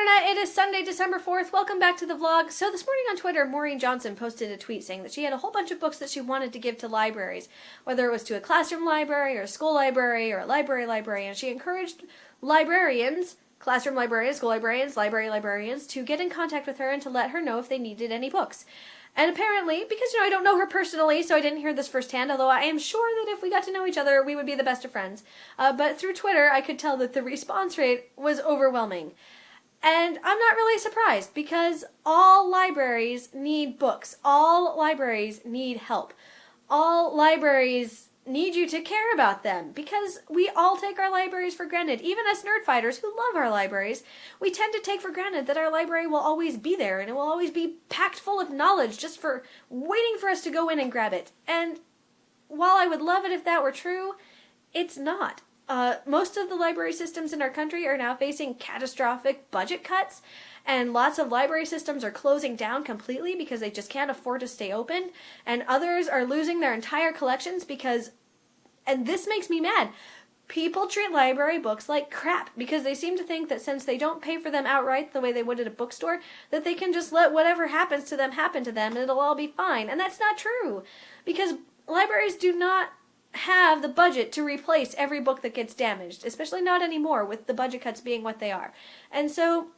Internet, it is Sunday, December 4th. Welcome back to the vlog. So this morning on Twitter, Maureen Johnson posted a tweet saying that she had a whole bunch of books that she wanted to give to libraries, whether it was to a classroom library or a school library or a library librarian. She encouraged librarians, classroom librarians, school librarians, library librarians, to get in contact with her and to let her know if they needed any books. And apparently, because, I don't know her personally, so I didn't hear this firsthand, although I am sure that if we got to know each other, we would be the best of friends. But through Twitter, I could tell that the response rate was overwhelming. And I'm not really surprised, because all libraries need books. All libraries need help. All libraries need you to care about them, because we all take our libraries for granted. Even us nerdfighters who love our libraries, we tend to take for granted that our library will always be there, and it will always be packed full of knowledge just for waiting for us to go in and grab it. And while I would love it if that were true, it's not. Most of the library systems in our country are now facing catastrophic budget cuts, and lots of library systems are closing down completely because they just can't afford to stay open, and others are losing their entire collections because, and this makes me mad, people treat library books like crap because they seem to think that since they don't pay for them outright the way they would at a bookstore, that they can just let whatever happens to them happen to them and it'll all be fine. And that's not true, because libraries do not have the budget to replace every book that gets damaged, especially not anymore with the budget cuts being what they are. And so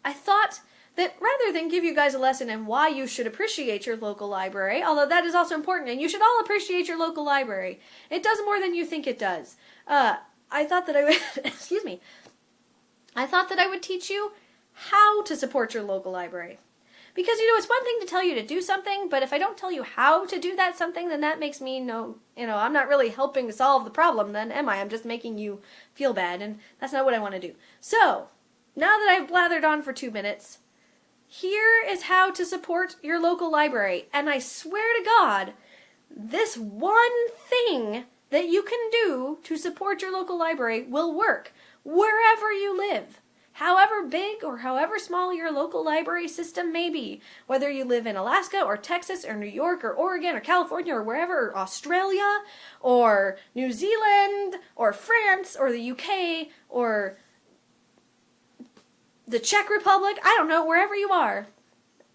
I thought that rather than give you guys a lesson in why you should appreciate your local library, although that is also important, and you should all appreciate your local library. It does more than you think it does. I thought that I would, excuse me, I thought that I would teach you how to support your local library. Because, it's one thing to tell you to do something, but if I don't tell you how to do that something, then that makes me I'm not really helping to solve the problem then, am I? I'm just making you feel bad, and that's not what I want to do. So, now that I've blathered on for 2 minutes, here is how to support your local library. And I swear to God, this one thing that you can do to support your local library will work wherever you live. However big or however small your local library system may be, whether you live in Alaska or Texas or New York or Oregon or California or wherever, or Australia or New Zealand or France or the UK or the Czech Republic, I don't know, wherever you are.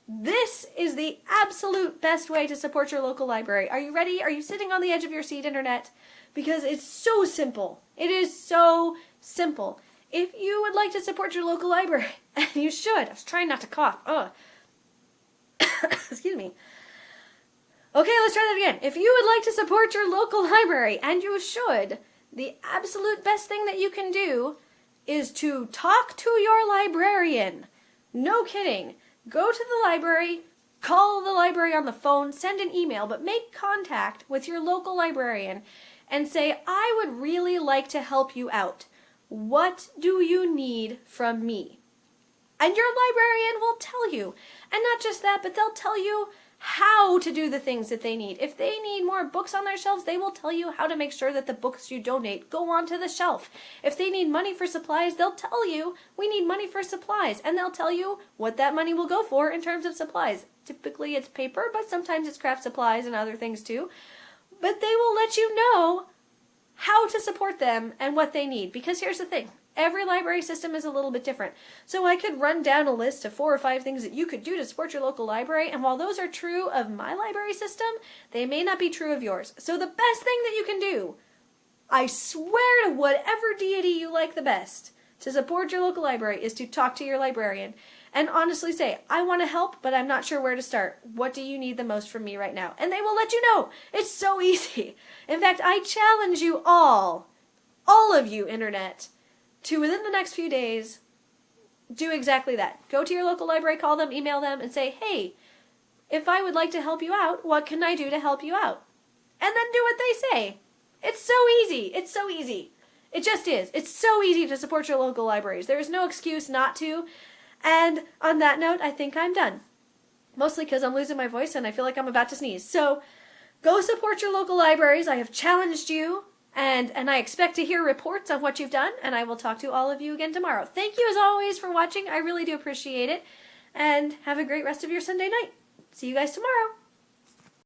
This is the absolute best way to support your local library. Are you ready? Are you sitting on the edge of your seat, Internet? Because it's so simple. It is so simple. If you would like to support your local library, and you should, I was trying not to cough. Excuse me. Okay, let's try that again. If you would like to support your local library, and you should, the absolute best thing that you can do is to talk to your librarian. No kidding. Go to the library, call the library on the phone, send an email, but make contact with your local librarian and say, I would really like to help you out. What do you need from me? And your librarian will tell you. And not just that, but they'll tell you how to do the things that they need. If they need more books on their shelves, they will tell you how to make sure that the books you donate go onto the shelf. If they need money for supplies, they'll tell you, we need money for supplies. And they'll tell you what that money will go for in terms of supplies. Typically it's paper, but sometimes it's craft supplies and other things too. But they will let you know how to support them and what they need. Because here's the thing. Every library system is a little bit different. So I could run down a list of 4 or 5 things that you could do to support your local library, and while those are true of my library system, they may not be true of yours. So the best thing that you can do, I swear to whatever deity you like the best, to support your local library is to talk to your librarian and honestly say, I want to help, but I'm not sure where to start. What do you need the most from me right now? And they will let you know. It's so easy. In fact, I challenge you all of you, Internet, to within the next few days, do exactly that. Go to your local library, call them, email them, and say, hey, if I would like to help you out, what can I do to help you out? And then do what they say. It's so easy. It's so easy. It just is. It's so easy to support your local libraries. There is no excuse not to. And on that note, I think I'm done. Mostly because I'm losing my voice and I feel like I'm about to sneeze. So go support your local libraries. I have challenged you. And I expect to hear reports on what you've done, and I will talk to all of you again tomorrow. Thank you as always for watching. I really do appreciate it. And have a great rest of your Sunday night. See you guys tomorrow.